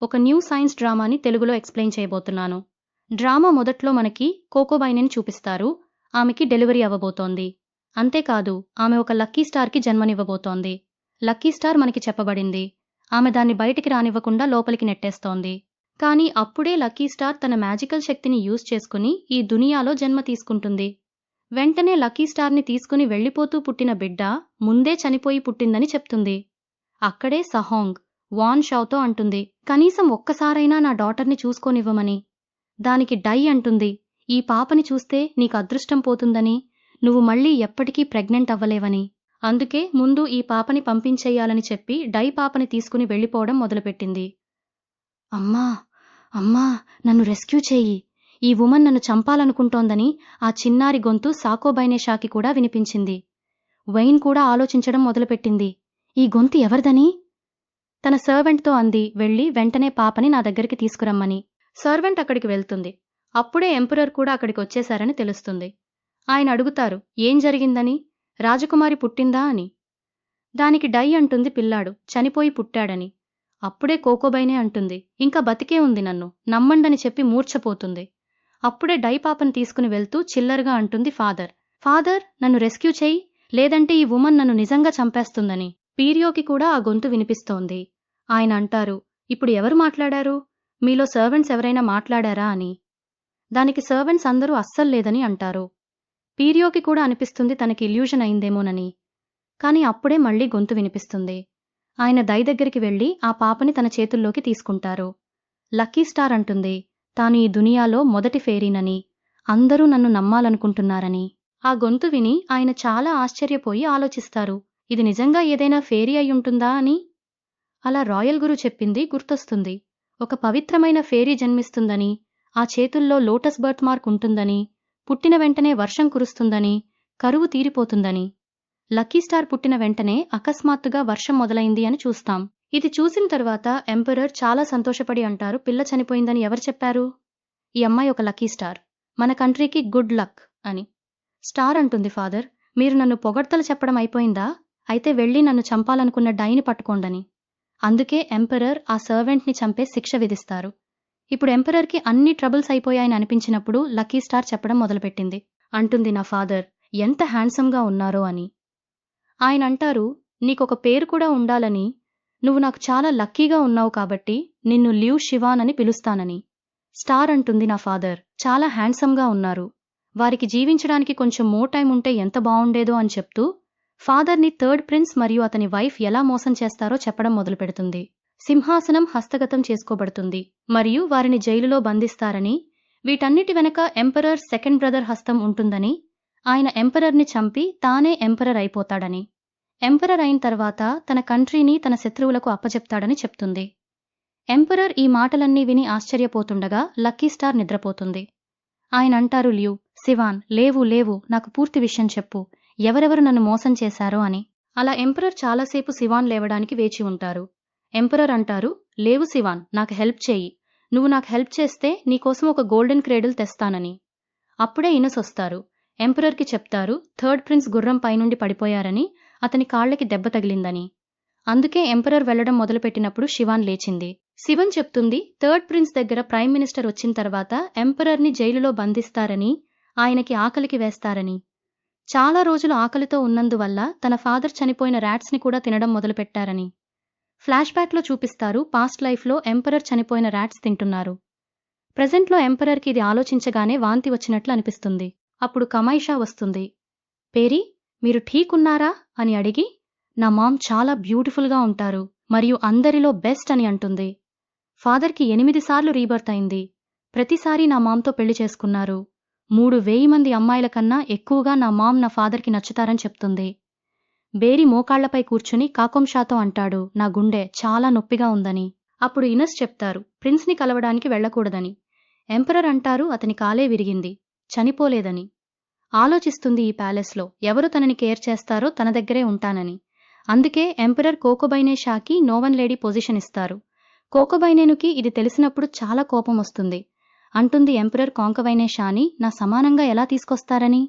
ఒక new science డ్రామాని తెలుగులో explain చేయబోతున్నాను. డ్రామా మొదట్లో మనకి కోకోబైనేని చూపిస్తారు. ఆమెకి డెలివరీ అవ్వబోతోంది. అంతేకాదు ఆమె ఒక లక్కీ స్టార్కి జన్మనివ్వబోతోంది. లక్కీ స్టార్ మనకి చెప్పబడింది. ఆమె దాన్ని బయటికి రానివ్వకుండా లోపలికి నెట్టేస్తోంది. కానీ అప్పుడే లక్కీ స్టార్ తన మ్యాజికల్ శక్తిని యూజ్ చేసుకుని ఈ దునియాలో జన్మ తీసుకుంటుంది. వెంటనే లక్కీ స్టార్ని తీసుకుని వెళ్ళిపోతూ పుట్టిన బిడ్డ ముందే చనిపోయి పుట్టిందని చెప్తుంది. అక్కడే సహోంగ్ వాన్ షావుతో అంటుంది, కనీసం ఒక్కసారైనా నా డాటర్ని చూసుకోనివ్వమని. దానికి డై అంటుంది, ఈ పాపని చూస్తే నీకు అదృష్టం పోతుందని, నువ్వు మళ్ళీ ఎప్పటికీ ప్రెగ్నెంట్ అవ్వలేవని. అందుకే ముందు ఈ పాపని పంపించెయ్యాలని చెప్పి డై పాపని తీసుకుని వెళ్ళిపోవడం మొదలుపెట్టింది. అమ్మా అమ్మా నన్ను రెస్క్యూ చేయి, ఈ వుమన్ నన్ను చంపాలనుకుంటోందని ఆ చిన్నారి గొంతు సాకోబైనేషాకి కూడా వినిపించింది. వైన్ కూడా ఆలోచించడం మొదలుపెట్టింది, ఈ గొంతు ఎవరిదని. తన సర్వెంట్తో అంది, వెళ్ళి వెంటనే పాపని నా దగ్గరికి తీసుకురమ్మని. సర్వెంట్ అక్కడికి వెళ్తుంది. అప్పుడే ఎంపరర్ కూడా అక్కడికి వచ్చేశారని తెలుస్తుంది. ఆయన అడుగుతారు, ఏం జరిగిందని, రాజకుమారి పుట్టిందా అని. దానికి డై అంటుంది, పిల్లాడు చనిపోయి పుట్టాడని. అప్పుడే కోకోబైనే అంటుంది, ఇంకా బతికే ఉంది, నన్ను నమ్మండని చెప్పి మూర్ఛపోతుంది. అప్పుడే డై పాపని తీసుకుని వెళ్తూ చిల్లరగా అంటుంది, ఫాదర్ నన్ను రెస్క్యూ చేయి, లేదంటే ఈ వుమన్ నన్ను నిజంగా చంపేస్తుందని. పీరియోకి కూడా ఆ గొంతు వినిపిస్తోంది. ఆయన అంటారు, ఇప్పుడు ఎవరు మాట్లాడారు, మీలో సర్వెంట్స్ ఎవరైనా మాట్లాడారా అని. దానికి సర్వెంట్స్ అందరూ అస్సలు లేదని అంటారు. పీరియోకి కూడా అనిపిస్తుంది తనకి ఇల్యూషన్ అయిందేమోనని. కాని అప్పుడే మళ్లీ గొంతు వినిపిస్తుంది. ఆయన దై దగ్గరికి వెళ్లి ఆ పాపని తన చేతుల్లోకి తీసుకుంటారు. లక్కీ స్టార్ అంటుంది, తాను ఈ దునియాలో మొదటి ఫేరీనని, అందరూ నన్ను నమ్మాలనుకుంటున్నారని. ఆ గొంతు విని ఆయన చాలా ఆశ్చర్యపోయి ఆలోచిస్తారు, ఇది నిజంగా ఏదైనా ఫేరీ అయ్యుంటుందా అని. అలా రాయల్ గురు చెప్పింది గుర్తొస్తుంది. ఒక పవిత్రమైన ఫేరీ జన్మిస్తుందని, ఆ చేతుల్లో లోటస్ బర్త్ మార్క్ ఉంటుందని, పుట్టిన వెంటనే వర్షం కురుస్తుందని, కరువు తీరిపోతుందని. లక్కీ స్టార్ పుట్టిన వెంటనే అకస్మాత్తుగా వర్షం మొదలైంది అని చూస్తాం. ఇది చూసిన తర్వాత ఎంపరర్ చాలా సంతోషపడి అంటారు, పిల్ల చనిపోయిందని ఎవరు చెప్పారు. ఈ అమ్మాయి ఒక లక్కీ స్టార్, మన కంట్రీకి గుడ్ లక్ అని. స్టార్ అంటుంది, ఫాదర్ మీరు నన్ను పొగడ్తలు చెప్పడం అయిపోయిందా, అయితే వెళ్ళి నన్ను చంపాలనుకున్న డైని పట్టుకోండని. అందుకే ఎంపరర్ ఆ సర్వెంట్ని చంపే శిక్ష విధిస్తారు. ఇప్పుడు ఎంపరర్కి అన్ని ట్రబుల్స్ అయిపోయాయని అనిపించినప్పుడు లక్కీ స్టార్ చెప్పడం మొదలుపెట్టింది. అంటుంది, నా ఫాదర్ ఎంత హ్యాండ్సమ్గా ఉన్నారో అని. ఆయన అంటారు, నీకొక పేరు కూడా ఉండాలని, నువ్వు నాకు చాలా లక్కీగా ఉన్నావు కాబట్టి నిన్ను లియూ షివాన్ అని పిలుస్తానని. స్టార్ అంటుంది, నా ఫాదర్ చాలా హ్యాండ్సమ్గా ఉన్నారు, వారికి జీవించడానికి కొంచెం మోర్ టైం ఉంటే ఎంత బావుండేదో అని చెప్తూ ఫాదర్ని థర్డ్ ప్రిన్స్ మరియు అతని వైఫ్ ఎలా మోసం చేస్తారో చెప్పడం మొదలుపెడుతుంది. సింహాసనం హస్తగతం చేసుకోబడుతుంది మరియు వారిని జైలులో బంధిస్తారని, వీటన్నిటి వెనక ఎంపరర్ సెకండ్ బ్రదర్ హస్తం ఉంటుందని, ఆయన ఎంపరర్ని చంపి తానే ఎంపరర్ అయిపోతాడని, ఎంపరర్ అయిన తర్వాత తన కంట్రీని తన శత్రువులకు అప్పచెప్తాడని చెప్తుంది. ఎంపరర్ ఈ మాటలన్నీ విని ఆశ్చర్యపోతుండగా లక్కీ స్టార్ నిద్రపోతుంది. ఆయన అంటారు, లియూ, సివాన్ లేవు లేవు, నాకు పూర్తి విషయం చెప్పు, ఎవరెవరు నన్ను మోసం చేశారో అని. అలా ఎంపరర్ చాలాసేపు సివాన్ లేవడానికి వేచి ఉంటారు. ఎంపరర్ అంటారు, లేవు సివాన్, నాకు హెల్ప్ చేయి, నువ్వు నాకు హెల్ప్ చేస్తే నీకోసం ఒక గోల్డెన్ క్రేడిల్ తెస్తానని. అప్పుడే ఇనస్ వస్తారు. ఎంపరర్కి చెప్తారు, థర్డ్ ప్రిన్స్ గుర్రం పైనుండి పడిపోయారని, అతని కాళ్లకి దెబ్బ తగిలిందని. అందుకే ఎంపరర్ వెళ్లడం మొదలుపెట్టినప్పుడు శివాన్ లేచింది. శివన్ చెప్తుంది, థర్డ్ ప్రిన్స్ దగ్గర ప్రైమ్ మినిస్టర్ వచ్చిన తర్వాత ఎంపరర్ని జైలులో బంధిస్తారని, ఆయనకి ఆకలికి వేస్తారని. చాలా రోజులు ఆకలితో ఉన్నందువల్ల తన ఫాదర్ చనిపోయిన ర్యాట్స్ని కూడా తినడం మొదలుపెట్టారని. ఫ్లాష్ బ్యాక్లో చూపిస్తారు, పాస్ట్ లైఫ్లో ఎంపరర్ చనిపోయిన ర్యాట్స్ తింటున్నారు. ప్రెజెంట్లో ఎంపరర్కి ఇది ఆలోచించగానే వాంతి వచ్చినట్లు అనిపిస్తుంది. అప్పుడు కమైషా వస్తుంది. పేరీ, మీరు ఠీకున్నారా అని అడిగి, నా మామ్ చాలా బ్యూటిఫుల్గా ఉంటారు మరియు అందరిలో బెస్ట్ అని అంటుంది. ఫాదర్కి 8 సార్లు రీబర్త్ అయింది, ప్రతిసారి నా మామ్తో పెళ్లి చేసుకున్నారు, 3,000 మంది అమ్మాయిల కన్నా ఎక్కువగా నా మామ్ నా ఫాదర్కి నచ్చుతారని చెప్తుంది. బేరీ మోకాళ్లపై కూర్చుని కాకంషాతో అంటాడు, నా గుండె చాలా నొప్పిగా ఉందని. అప్పుడు ఇనస్ చెప్తారు, ప్రిన్స్ని కలవడానికి వెళ్లకూడదని. ఎంపరర్ అంటారు, అతని కాలే విరిగింది, చనిపోలేదని. ఆలోచిస్తుంది, ఈ ప్యాలెస్లో ఎవరు తనని కేర్ చేస్తారో తన దగ్గరే ఉంటానని. అందుకే ఎంపరర్ కోకోబైనేషాకి నోవన్ లేడీ పొజిషన్ ఇస్తారు. కోకోబైనేనుకి ఇది తెలిసినప్పుడు చాలా కోపం వస్తుంది. అంటుంది, ఎంపరర్ కాంకబైనేషాని నా సమానంగా ఎలా తీసుకొస్తారని.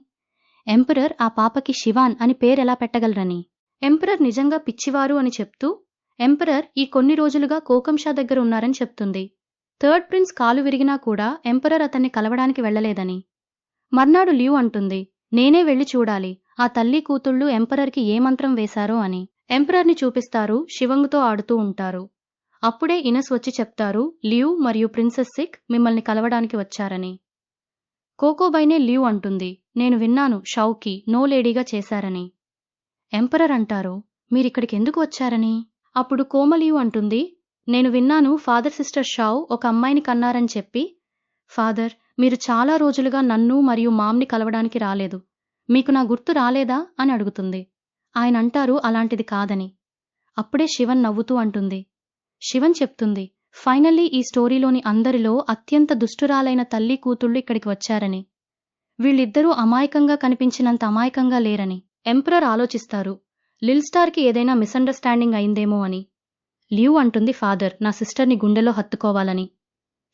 ఎంపరర్ ఆ పాపకి శివాన్ అని పేరెలా పెట్టగలరని. ఎంపరర్ నిజంగా పిచ్చివారు అని చెప్తూ ఎంపరర్ ఈ కొన్ని రోజులుగా కోకంషా దగ్గర ఉన్నారని చెప్తుంది. థర్డ్ ప్రిన్స్ కాలు విరిగినా కూడా ఎంపరర్ అతన్ని కలవడానికి వెళ్ళలేదని. మర్నాడు లియు అంటుంది, నేనే వెళ్లి చూడాలి, ఆ తల్లి కూతుళ్ళు ఎంపరర్కి ఏ మంత్రం వేశారో అని. ఎంపరర్ని చూపిస్తారు, శివంగుతో ఆడుతూ ఉంటారు. అప్పుడే ఇనస్ వచ్చి చెప్తారు, లియు మరియు ప్రిన్సెస్ సిక్ మిమ్మల్ని కలవడానికి వచ్చారని. కోకోబైనే లియు అంటుంది, నేను విన్నాను షౌకి నో లేడీగా చేశారని. ఎంపరర్ అంటారు, మీరిక్కడికి ఎందుకు వచ్చారని. అప్పుడు కోమలియు అంటుంది, నేను విన్నాను ఫాదర్ సిస్టర్ షౌ ఒక అమ్మాయిని కన్నారని చెప్పి. ఫాదర్, మీరు చాలా రోజులుగా నన్ను మరియు మామ్ని కలవడానికి రాలేదు, మీకు నా గుర్తు రాలేదా అని అడుగుతుంది. ఆయన అంటారు, అలాంటిది కాదని. అప్పుడే శివన్ నవ్వుతూ అంటుంది. శివన్ చెప్తుంది, ఫైనల్లీ ఈ స్టోరీలోని అందరిలో అత్యంత దుష్టురాలైన తల్లి కూతుళ్ళు ఇక్కడికి వచ్చారని. వీళ్ళిద్దరూ అమాయకంగా కనిపించినంత అమాయకంగా లేరని. ఎంపరర్ ఆలోచిస్తారు, లిల్ స్టార్కి ఏదైనా మిస్అండర్స్టాండింగ్ అయిందేమో అని. లియు అంటుంది, ఫాదర్, నా సిస్టర్ని గుండెలో హత్తుకోవాలని.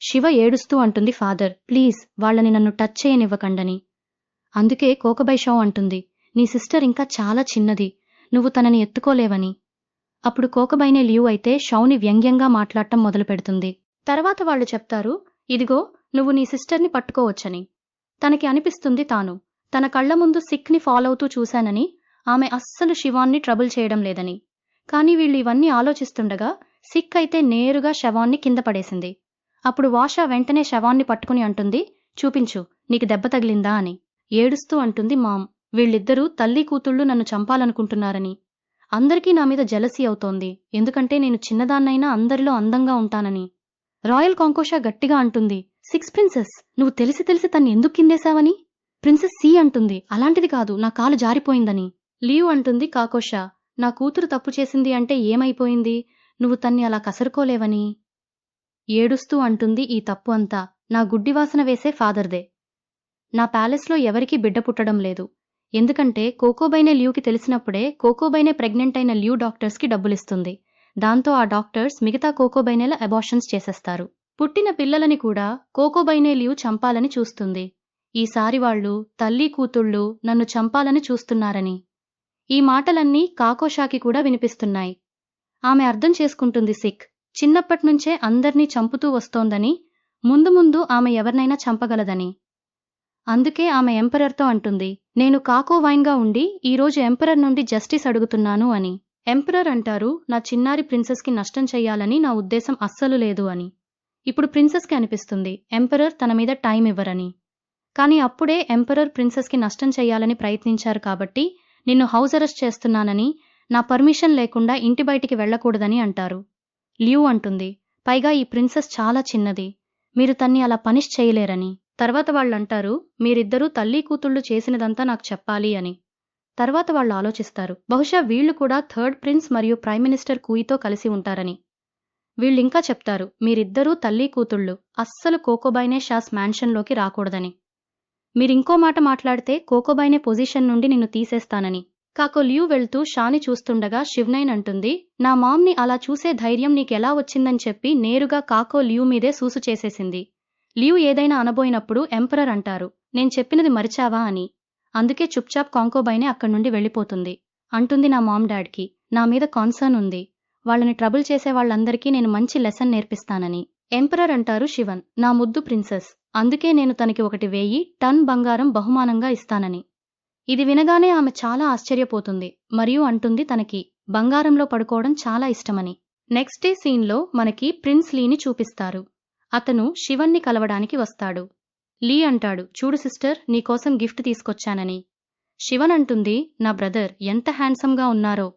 శివ ఏడుస్తూ అంటుంది, ఫాదర్ ప్లీజ్ వాళ్ళని నన్ను టచ్ చేయనివ్వకండని. అందుకే కోకబై షౌ అంటుంది, నీ సిస్టర్ ఇంకా చాలా చిన్నది, నువ్వు తనని ఎత్తుకోలేవని. అప్పుడు కోకబైనే లియు అయితే షౌని వ్యంగ్యంగా మాట్లాడటం మొదలు పెడుతుంది. తర్వాత వాళ్ళు చెప్తారు, ఇదిగో నువ్వు నీ సిస్టర్ని పట్టుకోవచ్చని. తనకి అనిపిస్తుంది తాను తన కళ్ల ముందు సిక్ని ఫాలో అవుతూ చూశానని, ఆమె అస్సలు శివాన్ని ట్రబుల్ చేయడం లేదని. కానీ వీళ్ళు ఇవన్నీ ఆలోచిస్తుండగా సిక్ అయితే నేరుగా శవాన్ని కింద పడేసింది. అప్పుడు వాషా వెంటనే శవాన్ని పట్టుకుని అంటుంది, చూపించు, నీకు దెబ్బ తగిలిందా అని. ఏడుస్తూ అంటుంది, మామ్, వీళ్ళిద్దరూ తల్లి కూతుళ్ళు నన్ను చంపాలనుకుంటున్నారని. అందరికీ నా మీద జెలసీ అవుతోంది, ఎందుకంటే నేను చిన్నదాన్నైనా అందరిలో అందంగా ఉంటానని. రాయల్ కాంకోషా గట్టిగా అంటుంది, సిక్స్ ప్రిన్సెస్, నువ్వు తెలిసి తెలిసి తన్ని ఎందుకు కిందేశావని. ప్రిన్సెస్ సి అంటుంది, అలాంటిది కాదు, నా కాలు జారిపోయిందని. లియు అంటుంది, కాకోషా, నా కూతురు తప్పు చేసింది అంటే ఏమైపోయింది, నువ్వు తన్ని అలా కసరుకోలేవని. ఏడుస్తూ అంటుంది, ఈ తప్పు అంతా నా గుడ్డివాసన వేసే ఫాదర్దే. నా ప్యాలెస్లో ఎవరికీ బిడ్డ పుట్టడం లేదు, ఎందుకంటే కోకోబైనే లియుకి తెలిసినప్పుడే కోకోబైనే ప్రెగ్నెంట్ అయిన లియు డాక్టర్స్కి డబ్బులిస్తుంది. దాంతో ఆ డాక్టర్స్ మిగతా కోకోబైనేల అబార్షన్స్ చేసేస్తారు. పుట్టిన పిల్లలని కూడా కోకోబైనే లియు చంపాలని చూస్తుంది. ఈసారి వాళ్ళు తల్లి కూతుళ్ళు నన్ను చంపాలని చూస్తున్నారని. ఈ మాటలన్నీ కాకోషాకి కూడా వినిపిస్తున్నాయి. ఆమె అర్థం చేసుకుంటుంది, సిక్ చిన్నప్పట్నుంచే అందర్నీ చంపుతూ వస్తోందని, ముందు ముందు ఆమె ఎవరినైనా చంపగలదని. అందుకే ఆమె ఎంపరర్తో అంటుంది, నేను కాకోవైన్గా ఉండి ఈరోజు ఎంపరర్ నుండి జస్టిస్ అడుగుతున్నాను అని. ఎంపరర్ అంటారు, నా చిన్నారి ప్రిన్సెస్కి నష్టం చెయ్యాలని నా ఉద్దేశం అస్సలు లేదు అని. ఇప్పుడు ప్రిన్సెస్కి అనిపిస్తుంది ఎంపరర్ తన మీద టైం ఇవ్వరని. కానీ అప్పుడే ఎంపరర్ ప్రిన్సెస్కి నష్టం చెయ్యాలని ప్రయత్నించారు కాబట్టి నిన్ను హౌస్ అరెస్ట్ చేస్తున్నానని, నా పర్మిషన్ లేకుండా ఇంటి బయటికి వెళ్లకూడదని అంటారు. లియు అంటుంది, పైగా ఈ ప్రిన్సెస్ చాలా చిన్నది, మీరు తన్ని అలా పనిష్ చేయలేరని. తర్వాత వాళ్ళంటారు, మీరిద్దరూ తల్లి కూతుళ్ళు చేసినదంతా నాకు చెప్పాలి అని. తర్వాత వాళ్ళు ఆలోచిస్తారు, బహుశా వీళ్లు కూడా థర్డ్ ప్రిన్స్ మరియు ప్రైమ్ మినిస్టర్ కూయితో కలిసి ఉంటారని. వీళ్ళింకా చెప్తారు, మీరిద్దరూ తల్లి కూతుళ్ళు అస్సలు కోకోబైనే షాస్ మ్యాన్షన్లోకి రాకూడదని. మీరింకో మాట మాట్లాడితే కోకోబైనే పొజిషన్ నుండి నిన్ను తీసేస్తానని. కాకో లియు వెళ్తూ షాని చూస్తుండగా శివ్నైన్ అంటుంది, నా మామ్ని అలా చూసే ధైర్యం నీకెలా వచ్చిందని చెప్పి నేరుగా కాకో లియు మీదే సూసు చేసేసింది. లియు ఏదైనా అనబోయినప్పుడు ఎంపరర్ అంటారు, నేను చెప్పినది మరిచావా అని. అందుకే చుప్చాప్ కాంకోబైనే అక్కడ్నుండి వెళ్ళిపోతుంది. అంటుంది, నా మామ్ డాడ్కి నా మీద కాన్సర్న్ ఉంది, వాళ్ళని ట్రబుల్ చేసే వాళ్ళందరికీ నేను మంచి లెసన్ నేర్పిస్తానని. ఎంపరర్ అంటారు, శివన్ నా ముద్దు ప్రిన్సెస్, అందుకే నేను తనకి 1,000 టన్ బంగారం బహుమానంగా ఇస్తానని. ఇది వినగానే ఆమె చాలా ఆశ్చర్యపోతుంది మరియు అంటుంది తనకి బంగారంలో పడుకోవడం చాలా ఇష్టమని. నెక్స్ట్ డే సీన్లో మనకి ప్రిన్స్ లీని చూపిస్తారు. అతను శివన్ని కలవడానికి వస్తాడు. లీ అంటాడు, చూడు సిస్టర్, నీకోసం గిఫ్ట్ తీసుకొచ్చానని. శివన్ అంటుంది, నా బ్రదర్ ఎంత హ్యాండ్సమ్గా ఉన్నారో,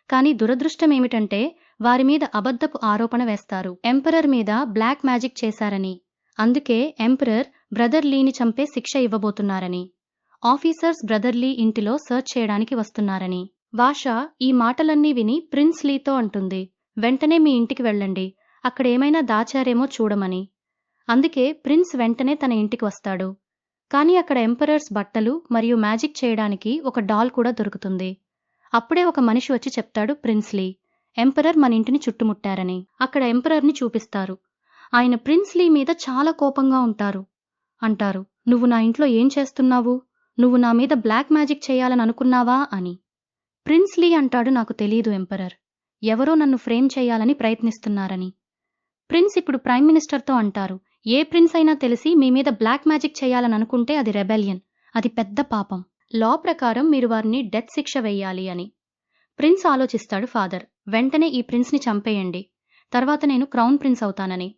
కానీ దురదృష్టమేమిటంటే వారి మీద అబద్ధపు ఆరోపణ వేస్తారు, ఎంపరర్ మీద బ్లాక్ మ్యాజిక్ చేశారని. అందుకే ఎంపరర్ బ్రదర్ లీని చంపే శిక్ష ఇవ్వబోతున్నారని. ఆఫీసర్స్ బ్రదర్ లీ ఇంటిలో సర్చ్ చేయడానికి వస్తున్నారని. వాషా ఈ మాటలన్నీ విని ప్రిన్స్ లీతో అంటుంది, వెంటనే మీ ఇంటికి వెళ్ళండి, అక్కడేమైనా దాచారేమో చూడమని. అందుకే ప్రిన్స్ వెంటనే తన ఇంటికి వస్తాడు. కానీ అక్కడ ఎంపరర్స్ బట్టలు మరియు మ్యాజిక్ చేయడానికి ఒక డాల్ కూడా దొరుకుతుంది. అప్పుడే ఒక మనిషి వచ్చి చెప్తాడు ప్రిన్స్ లీ, ఎంపరర్ మన ఇంటిని చుట్టుముట్టారని. అక్కడ ఎంపరర్ని చూపిస్తారు. ఆయన ప్రిన్స్ లీ మీద చాలా కోపంగా ఉంటారు. అంటారు, నువ్వు నా ఇంట్లో ఏం చేస్తున్నావు, నువ్వు నా మీద బ్లాక్ మ్యాజిక్ చేయాలని అనుకున్నావా అని. ప్రిన్స్ లీ అంటాడు, నాకు తెలీదు ఎంపరర్, ఎవరో నన్ను ఫ్రేమ్ చేయాలని ప్రయత్నిస్తున్నారని. ప్రిన్స్ ఇప్పుడు ప్రైమ్ మినిస్టర్తో అంటారు, ఏ ప్రిన్స్ అయినా తెలిసి మీ మీద బ్లాక్ మ్యాజిక్ చేయాలననుకుంటే అది రెబెలియన్, అది పెద్ద పాపం. లా ప్రకారం మీరు వారిని డెత్ శిక్ష వెయ్యాలి అని. ప్రిన్స్ ఆలోచిస్తాడు ఫాదర్, వెంటనే ఈ ప్రిన్స్ని చంపేయండి, తర్వాత నేను క్రౌన్ ప్రిన్స్ అవుతానని.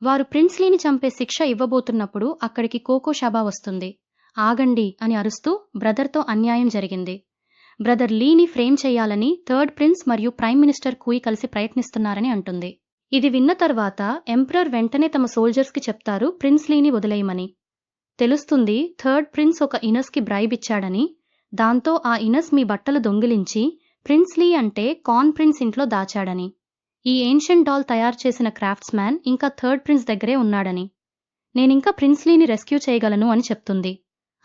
వారు ప్రిన్స్ లీని చంపే శిక్ష ఇవ్వబోతున్నప్పుడు అక్కడికి కోకో షబా వస్తుంది. ఆగండి అని అరుస్తూ బ్రదర్తో అన్యాయం జరిగింది. బ్రదర్ లీని ఫ్రేమ్ చేయాలని థర్డ్ ప్రిన్స్ మరియు ప్రైమ్ మినిస్టర్ కూయి కలిసి ప్రయత్నిస్తున్నారని అంటుంది. ఇది విన్న తర్వాత ఎంపరర్ వెంటనే తమ సోల్జర్స్కి చెప్తారు ప్రిన్స్ లీని వదిలేయమని. తెలుస్తుంది థర్డ్ ప్రిన్స్ ఒక ఇనస్కి బ్రైబ్ ఇచ్చాడని. దాంతో ఆ ఇనస్ మీ బట్టలు దొంగిలించి ప్రిన్స్ లీ అంటే కాన్ ప్రిన్స్ ఇంట్లో దాచాడని. ఈ ఏన్షియంట్ డాల్ తయారు చేసిన క్రాఫ్ట్స్ మ్యాన్ ఇంకా థర్డ్ ప్రిన్స్ దగ్గరే ఉన్నాడని. నేనింకా ప్రిన్స్ లీని రెస్క్యూ చేయగలను అని చెప్తుంది.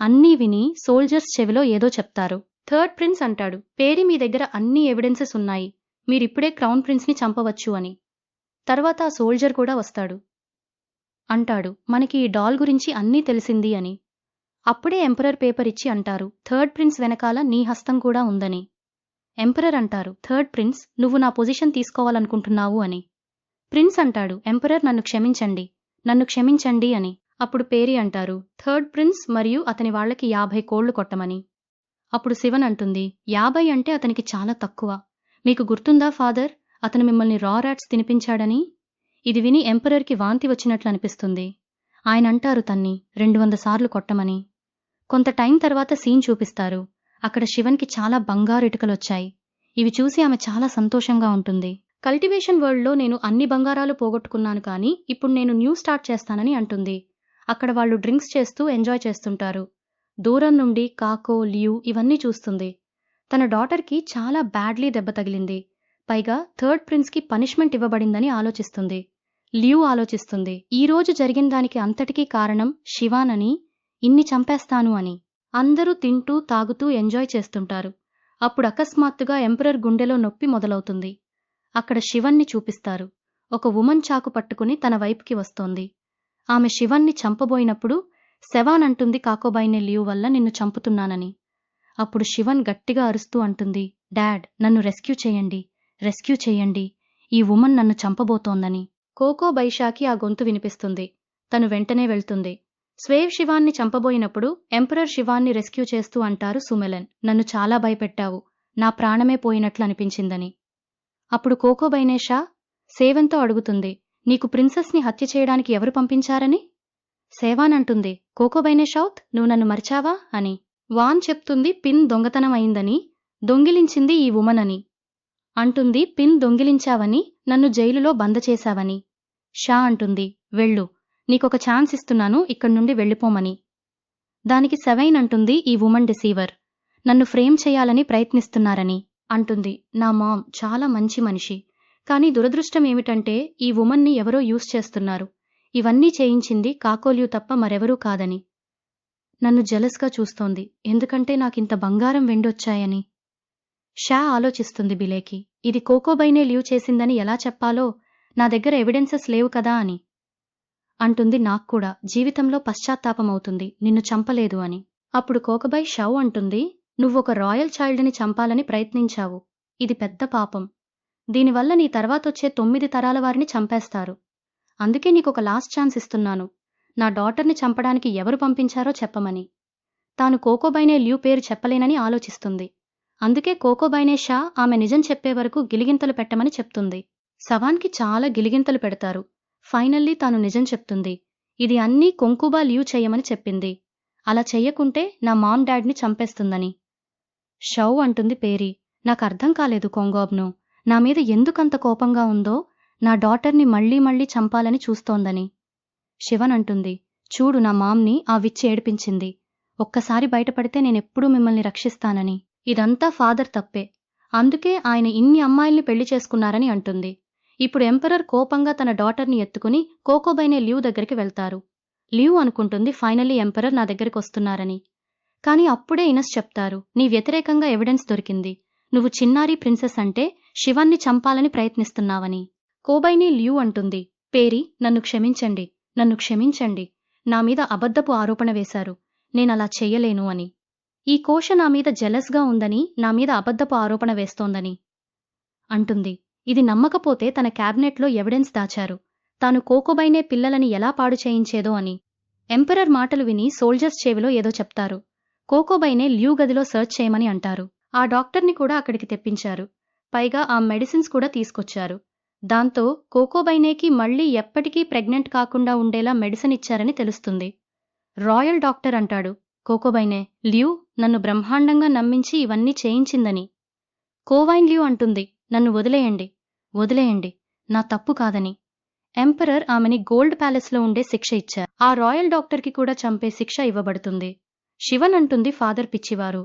అన్నీ విని సోల్జర్స్ చెవిలో ఏదో చెప్తారు. థర్డ్ ప్రిన్స్ అంటాడు, పేరీ మీ దగ్గర అన్ని ఎవిడెన్సెస్ ఉన్నాయి, మీరిప్పుడే క్రౌన్ ప్రిన్స్ని చంపవచ్చు అని. తర్వాత ఆ సోల్జర్ కూడా వస్తాడు. అంటాడు, మనకి ఈ డాల్ గురించి అన్నీ తెలిసింది అని. అప్పుడే ఎంపరర్ పేపర్ ఇచ్చి అంటారు, థర్డ్ ప్రిన్స్ వెనకాల నీ హస్తం కూడా ఉందని. ఎంపరర్ అంటారు, థర్డ్ ప్రిన్స్ నువ్వు నా పొజిషన్ తీసుకోవాలనుకుంటున్నావు అని. ప్రిన్స్ అంటాడు, ఎంపరర్ నన్ను క్షమించండి అని. అప్పుడు పేరీ అంటారు, థర్డ్ ప్రిన్స్ మరియు అతని వాళ్లకి 50 కోళ్లు కొట్టమని. అప్పుడు శివన్ అంటుంది, 50 అంటే అతనికి చాలా తక్కువ. మీకు గుర్తుందా ఫాదర్, అతను మిమ్మల్ని రా ర్యాట్స్ తినిపించాడని. ఇది విని ఎంపరర్కి వాంతి వచ్చినట్లు అనిపిస్తుంది. ఆయన అంటారు తన్ని 200 సార్లు కొట్టమని. కొంత టైం తర్వాత సీన్ చూపిస్తారు. అక్కడ శివన్కి చాలా బంగారు ఇటుకలొచ్చాయి. ఇవి చూసి ఆమె చాలా సంతోషంగా ఉంటుంది. కల్టివేషన్ వరల్డ్లో నేను అన్ని బంగారాలు పోగొట్టుకున్నాను, కానీ ఇప్పుడు నేను న్యూ స్టార్ట్ చేస్తానని అంటుంది. అక్కడ వాళ్ళు డ్రింక్స్ చేస్తూ ఎంజాయ్ చేస్తుంటారు. దూరం నుండి కాకో, లియూ ఇవన్నీ చూస్తుంది. తన డాటర్కి చాలా బ్యాడ్లీ దెబ్బ తగిలింది. పైగా థర్డ్ ప్రిన్స్కి పనిష్మెంట్ ఇవ్వబడిందని ఆలోచిస్తుంది. లియూ ఆలోచిస్తుంది, ఈ రోజు జరిగిన దానికి అంతటికీ కారణం శివాన్ అని, ఇన్ని చంపేస్తాను అని. అందరూ తింటూ తాగుతూ ఎంజాయ్ చేస్తుంటారు. అప్పుడు అకస్మాత్తుగా ఎంపరర్ గుండెలో నొప్పి మొదలవుతుంది. అక్కడ శివన్ని చూపిస్తారు. ఒక ఉమన్ చాకు పట్టుకుని తన వైపుకి వస్తోంది. ఆమె శివన్ని చంపబోయినప్పుడు సెవాన్ అంటుంది, కాకోబైనే లియూ వల్ల నిన్ను చంపుతున్నానని. అప్పుడు శివన్ గట్టిగా అరుస్తూ అంటుంది, డాడ్ నన్ను రెస్క్యూ చేయండి, ఈ ఉమన్ నన్ను చంపబోతోందని. కోకో బైషాకి ఆ గొంతు వినిపిస్తుంది. తను వెంటనే వెళ్తుంది. స్వేవ్ శివాన్ని చంపబోయినప్పుడు ఎంపరర్ శివాన్ని రెస్క్యూ చేస్తూ అంటారు, సుమెలన్ నన్ను చాలా భయపెట్టావు, నా ప్రాణమే పోయినట్లు అనిపించిందని. అప్పుడు కోకో బైనేషా సేవన్తో అడుగుతుంది, నీకు ప్రిన్సెస్ని హత్య చేయడానికి ఎవరు పంపించారని. సేవాన్ అంటుంది, కోకో బైనేషౌత్ నువ్వు నన్ను మరిచావా అని. వాన్ చెప్తుంది, పిన్ దొంగతనం అయిందని, దొంగిలించింది ఈ ఉమన్ అని. అంటుంది, పిన్ దొంగిలించావని, నన్ను జైలులో బందచేశావని. షా అంటుంది, వెళ్ళు, నీకొక ఛాన్స్ ఇస్తున్నాను, ఇక్కడి నుండి వెళ్ళిపోమని. దానికి సెవైన్ అంటుంది, ఈ ఉమన్ డిసీవర్, నన్ను ఫ్రేమ్ చేయాలని ప్రయత్నిస్తున్నారని అంటుంది. నా మామ్ చాలా మంచి మనిషి, కానీ దురదృష్టం ఏమిటంటే ఈ ఉమన్ని ఎవరో యూస్ చేస్తున్నారు. ఇవన్నీ చేయించింది కాకోలియు తప్ప మరెవరూ కాదని. నన్ను జెలస్గా చూస్తోంది, ఎందుకంటే నాకింత బంగారం వెండొచ్చాయని. షా ఆలోచిస్తుంది, బిలేకి ఇది కోకోబైనే లియూ చేసిందని ఎలా చెప్పాలో, నా దగ్గర ఎవిడెన్సెస్ లేవు కదా అని. అంటుంది, నాక్కూడా జీవితంలో పశ్చాత్తాపమవుతుంది నిన్ను చంపలేదు అని. అప్పుడు కోకబై షౌ అంటుంది, నువ్వొక రాయల్ చైల్డ్ని చంపాలని ప్రయత్నించావు, ఇది పెద్ద పాపం. దీనివల్ల నీ తర్వాతొచ్చే 9 తరాల వారిని చంపేస్తారు. అందుకే నీకొక లాస్ట్ ఛాన్స్ ఇస్తున్నాను, నా డాటర్ని చంపడానికి ఎవరు పంపించారో చెప్పమని. తాను కోకోబైనే లియూ పేరు చెప్పలేనని ఆలోచిస్తుంది. అందుకే కోకోబైనే షా ఆమె నిజం చెప్పే వరకు గిలిగింతలు పెట్టమని చెప్తుంది. సవాన్కి చాలా గిలిగింతలు పెడతారు. ఫైనల్లీ తాను నిజం చెప్తుంది, ఇది అన్నీ కొంకుబా లియూ చెయ్యమని చెప్పింది, అలా చెయ్యకుంటే నా మామ్ డాడ్ని చంపేస్తుందని. షౌ అంటుంది, పేరీ నాకర్థం కాలేదు కొంగోబ్ను, నా మీద ఎందుకంత కోపంగా ఉందో, నా డాటర్ని మళ్లీ మళ్లీ చంపాలని చూస్తోందని. శివన్ అంటుంది, చూడు నా మామ్ని ఆ విచ్చి ఏడిపించింది, ఒక్కసారి బయటపడితే నేనెప్పుడూ మిమ్మల్ని రక్షిస్తానని. ఇదంతా ఫాదర్ తప్పే, అందుకే ఆయన ఇన్ని అమ్మాయిల్ని పెళ్లి చేసుకున్నారని అంటుంది. ఇప్పుడు ఎంపరర్ కోపంగా తన డాటర్ని ఎత్తుకుని కోకోబైనే లియూ దగ్గరికి వెళ్తారు. లియూ అనుకుంటుంది, ఫైనల్లీ ఎంపరర్ నా దగ్గరికి వస్తున్నారని. కానీ అప్పుడే ఇనస్ చెప్తారు, నీ వ్యతిరేకంగా ఎవిడెన్స్ దొరికింది, నువ్వు చిన్నారి ప్రిన్సెస్ అంటే శివాన్ని చంపాలని ప్రయత్నిస్తున్నావని. కోబైనే లియూ అంటుంది, పేరీ నన్ను క్షమించండి, నా మీద అబద్ధపు ఆరోపణ వేశారు, నేనలా చెయ్యలేను అని. ఈ కోశ నా మీద జెలస్గా ఉందని, నా మీద అబద్ధపు ఆరోపణ వేస్తోందని. అంటుంది. ఇది నమ్మకపోతే తన క్యాబినెట్లో ఎవిడెన్స్ దాచారు. తాను కోకోబైనే పిల్లలని ఎలా పాడు చేయించేదో అని. ఎంపరర్ మాటలు విని సోల్జర్స్ చెవిలో ఏదో చెప్తారు. కోకోబైనే ల్యూ గదిలో సర్చ్ చేయమని అంటారు. ఆ డాక్టర్ని కూడా అక్కడికి తెప్పించారు. పైగా ఆ మెడిసిన్స్ కూడా తీసుకొచ్చారు. దాంతో కోకోబైనేకి మళ్ళీ ఎప్పటికీ ప్రెగ్నెంట్ కాకుండా ఉండేలా మెడిసిన్ ఇచ్చారని తెలుస్తుంది. రాయల్ డాక్టర్ అంటాడు, కోకోబైనే, ల్యూ నన్ను బ్రహ్మాండంగా నమ్మించి ఇవన్నీ చేయించిందని. కోవైన్ ల్యూ అంటుంది, నన్ను వదిలేయండి, వదిలేయండి, నా తప్పు కాదని. ఎంపరర్ ఆమెని గోల్డ్ ప్యాలెస్లో ఉండే శిక్ష ఇచ్చారు. ఆ రాయల్ డాక్టర్కి కూడా చంపే శిక్ష ఇవ్వబడుతుంది. శివన్ అంటుంది ఫాదర్ పిచ్చివారు,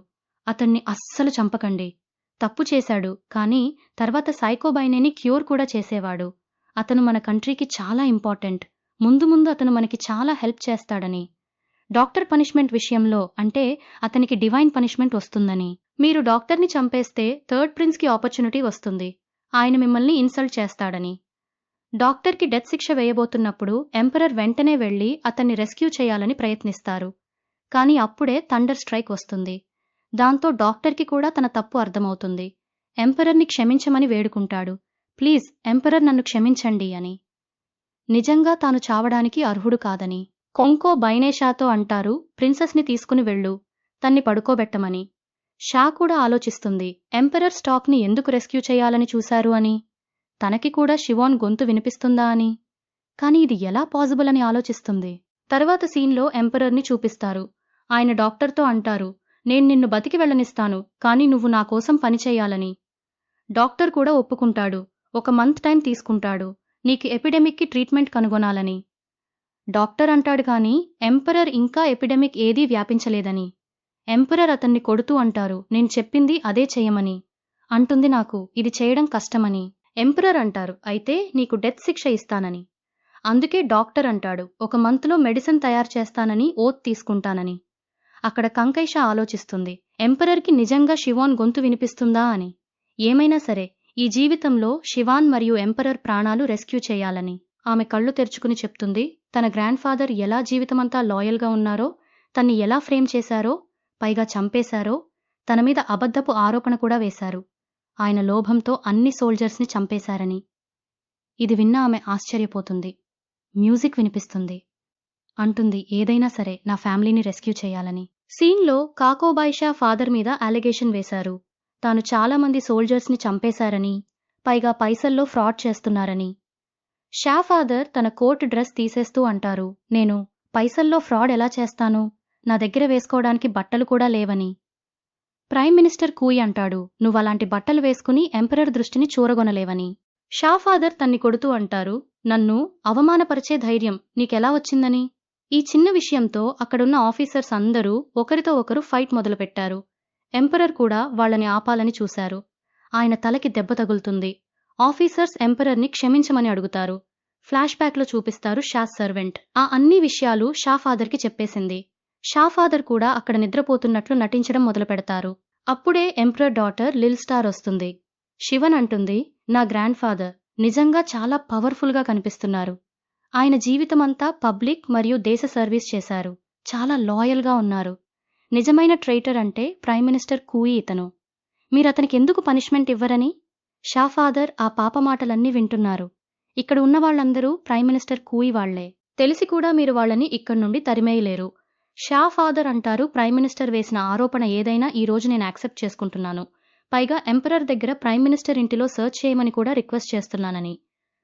అతన్ని అస్సలు చంపకండి. తప్పు చేశాడు, కానీ తర్వాత సైకోబైనేని క్యూర్ కూడా చేసేవాడు. అతను మన కంట్రీకి చాలా ఇంపార్టెంట్. ముందు ముందు అతను మనకి చాలా హెల్ప్ చేస్తాడని. డాక్టర్ పనిష్మెంట్ విషయంలో అంటే అతనికి డివైన్ పనిష్మెంట్ వస్తుందని. మీరు డాక్టర్ని చంపేస్తే థర్డ్ ప్రిన్స్కి ఆపర్చునిటీ వస్తుంది. ఆయన మిమ్మల్ని ఇన్సల్ట్ చేస్తాడని. డాక్టర్కి డెత్ శిక్ష వేయబోతున్నప్పుడు ఎంపరర్ వెంటనే వెళ్లి అతన్ని రెస్క్యూ చేయాలని ప్రయత్నిస్తారు. కానీ అప్పుడే థండర్ స్ట్రైక్ వస్తుంది. దాంతో డాక్టర్కి కూడా తన తప్పు అర్థమవుతుంది. ఎంపరర్ని క్షమించమని వేడుకుంటాడు. ప్లీజ్ ఎంపరర్ నన్ను క్షమించండి అని. నిజంగా తాను చావడానికి అర్హుడు కాదని. కొంకో బైనే షాతో అంటారు, ప్రిన్సెస్ని తీసుకుని వెళ్ళు, తన్ని పడుకోబెట్టమని. షా కూడా ఆలోచిస్తుంది, ఎంపరర్ స్టాక్ని ఎందుకు రెస్క్యూ చేయాలని చూశారు అని. తనకి కూడా శివాన్ గొంతు వినిపిస్తుందా అని. కాని ఇది ఎలా పాజిబుల్ అని ఆలోచిస్తుంది. తర్వాత సీన్లో ఎంపరర్ని చూపిస్తారు. ఆయన డాక్టర్తో అంటారు, నేను నిన్ను బతికి వెళ్ళనిస్తాను, కానీ నువ్వు నా కోసం పనిచేయాలని. డాక్టర్ కూడా ఒప్పుకుంటాడు. 1 మంత్ టైం తీసుకుంటాడు, నీకు ఎపిడెమిక్కి ట్రీట్మెంట్ కనుగొనాలని. డాక్టర్ అంటాడు కానీ ఎంపరర్ ఇంకా ఎపిడెమిక్ ఏదీ వ్యాపించలేదని. ఎంపరర్ అతన్ని కొడుతూ అంటారు, నేను చెప్పింది అదే చెయ్యమని. అంటుంది, నాకు ఇది చేయడం కష్టమని. ఎంపరర్ అంటారు, అయితే నీకు డెత్ శిక్ష ఇస్తానని. అందుకే డాక్టర్ అంటాడు, 1 మంత్లో మెడిసిన్ తయారు చేస్తానని ఓత్ తీసుకుంటానని. అక్కడ కంకైషా ఆలోచిస్తుంది, ఎంపరర్కి నిజంగా శివాన్ గొంతు వినిపిస్తుందా అని. ఏమైనా సరే ఈ జీవితంలో శివాన్ మరియు ఎంపరర్ ప్రాణాలు రెస్క్యూ చేయాలని. ఆమె కళ్ళు తెరుచుకుని చెప్తుంది, తన గ్రాండ్ ఫాదర్ ఎలా జీవితమంతా లాయల్గా ఉన్నారో, తన్ని ఎలా ఫ్రేమ్ చేశారో, పైగా చంపేశారో, తన మీద అబద్ధపు ఆరోపణ కూడా వేశారు. ఆయన లోభంతో అన్ని సోల్జర్స్ని చంపేశారని. ఇది విన్న ఆమె ఆశ్చర్యపోతుంది. మ్యూజిక్ వినిపిస్తుంది. అంటుంది, ఏదైనా సరే నా ఫ్యామిలీని రెస్క్యూ చేయాలని. సీన్లో కాకోబాయ్షా ఫాదర్ మీద అలిగేషన్ వేశారు. తాను చాలామంది సోల్జర్స్ని చంపేశారని, పైగా పైసల్లో ఫ్రాడ్ చేస్తున్నారని. షా ఫాదర్ తన కోర్ట్ డ్రెస్ తీసేస్తూ అంటారు, నేను పైసల్లో ఫ్రాడ్ ఎలా చేస్తాను, నా దగ్గర వేసుకోవడానికి బట్టలు కూడా లేవని. ప్రైమ్ మినిస్టర్ కూయి అంటాడు, నువ్వలాంటి బట్టలు వేసుకుని ఎంపరర్ దృష్టిని చూరగొనలేవని. షా ఫాదర్ తన్ని కొడుతూ అంటారు, నన్ను అవమానపరిచే ధైర్యం నీకెలా వచ్చిందని. ఈ చిన్న విషయంతో అక్కడున్న ఆఫీసర్స్ అందరూ ఒకరితో ఒకరు ఫైట్ మొదలుపెట్టారు. ఎంపరర్ కూడా వాళ్ళని ఆపాలని చూశారు. ఆయన తలకి దెబ్బ తగులుతుంది. ఆఫీసర్స్ ఎంపరర్ని క్షమించమని అడుగుతారు. ఫ్లాష్ బ్యాక్లో చూపిస్తారు షా సర్వెంట్. ఆ అన్ని విషయాలు షా ఫాదర్కి చెప్పేసింది. షా ఫాదర్ కూడా అక్కడ నిద్రపోతున్నట్లు నటించడం మొదలుపెడతారు. అప్పుడే ఎంపరర్ డాటర్ లిల్ స్టార్ వస్తుంది. శివన్ అంటుంది, నా గ్రాండ్ ఫాదర్ నిజంగా చాలా పవర్ఫుల్గా కనిపిస్తున్నారు. ఆయన జీవితమంతా పబ్లిక్ మరియు దేశ సర్వీస్ చేశారు. చాలా లాయల్గా ఉన్నారు. నిజమైన ట్రైటర్ అంటే ప్రైమ్ మినిస్టర్ కూయి ఇతను. మీరతనికి ఎందుకు పనిష్మెంట్ ఇవ్వరని. షా ఫాదర్ ఆ పాప మాటలన్నీ వింటున్నారు. ఇక్కడ ఉన్న వాళ్ళందరూ ప్రైమ్ మినిస్టర్ కూయి వాళ్లే. తెలిసి కూడా మీరు వాళ్ళని ఇక్కడి నుండి తరిమేయలేరు. షా ఫాదర్ అంటారు, ప్రైమ్ మినిస్టర్ వేసిన ఆరోపణ ఏదైనా ఈ రోజు నేను యాక్సెప్ట్ చేసుకుంటున్నాను. పైగా ఎంపరర్ దగ్గర ప్రైమ్ మినిస్టర్ ఇంటిలో సర్చ్ చేయమని కూడా రిక్వెస్ట్ చేస్తున్నానని.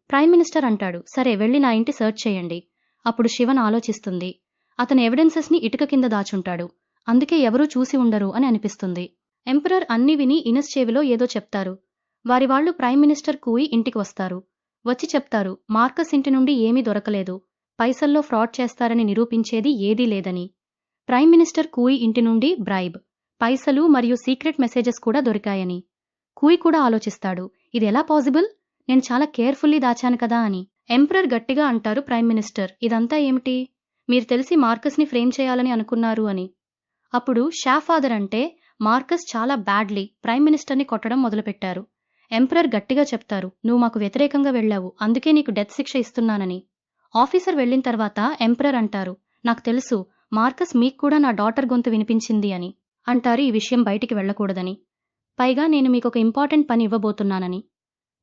ప్రైమ్ మినిస్టర్ అంటాడు, సరే వెళ్ళి నా ఇంటి సర్చ్ చేయండి. అప్పుడు శివన్ ఆలోచిస్తుంది, అతను ఎవిడెన్సెస్ని ఇటుక కింద దాచుంటాడు, అందుకే ఎవరూ చూసి ఉండరు అని అనిపిస్తుంది. ఎంపరర్ అన్ని విని ఇనస్ చెవిలో ఏదో చెప్తారు. వారి వాళ్ళు ప్రైమ్ మినిస్టర్ కూయి ఇంటికి వస్తారు. వచ్చి చెప్తారు, మార్కస్ ఇంటి నుండి ఏమీ దొరకలేదు, పైసల్లో ఫ్రాడ్ చేస్తారని నిరూపించేది ఏదీ లేదని. ప్రైమ్ మినిస్టర్ కూయి ఇంటి నుండి బ్రైబ్, పైసలు మరియు సీక్రెట్ మెసేజెస్ కూడా దొరికాయని. కూయి కూడా ఆలోచిస్తాడు, ఇది ఎలా పాసిబుల్, నేను చాలా కేర్ఫుల్లీ దాచాను కదా అని. ఎంపరర్ గట్టిగా అంటారు, ప్రైమ్ మినిస్టర్ ఇదంతా ఏమిటి, మీరు తెలిసి మార్కస్ని ఫ్రేమ్ చేయాలని అనుకున్నారు అని. అప్పుడు షా ఫాదర్ అంటే, మార్కస్ చాలా బ్యాడ్లీ ప్రైమ్ మినిస్టర్ని కొట్టడం మొదలుపెట్టారు. ఎంపరర్ గట్టిగా చెప్తారు, నువ్వు మాకు వ్యతిరేకంగా వెళ్ళావు, అందుకే నీకు డెత్ శిక్ష ఇస్తున్నానని. ఆఫీసర్ వెళ్ళిన తర్వాత ఎంపరర్ అంటారు, నాకు తెలుసు మార్కస్ మీకు కూడా నా డాటర్ గొంతు వినిపించింది అని. అంటారు, ఈ విషయం బయటికి వెళ్ళకూడదని. పైగా నేను మీకు ఒక ఇంపార్టెంట్ పని ఇవ్వబోతున్నానని.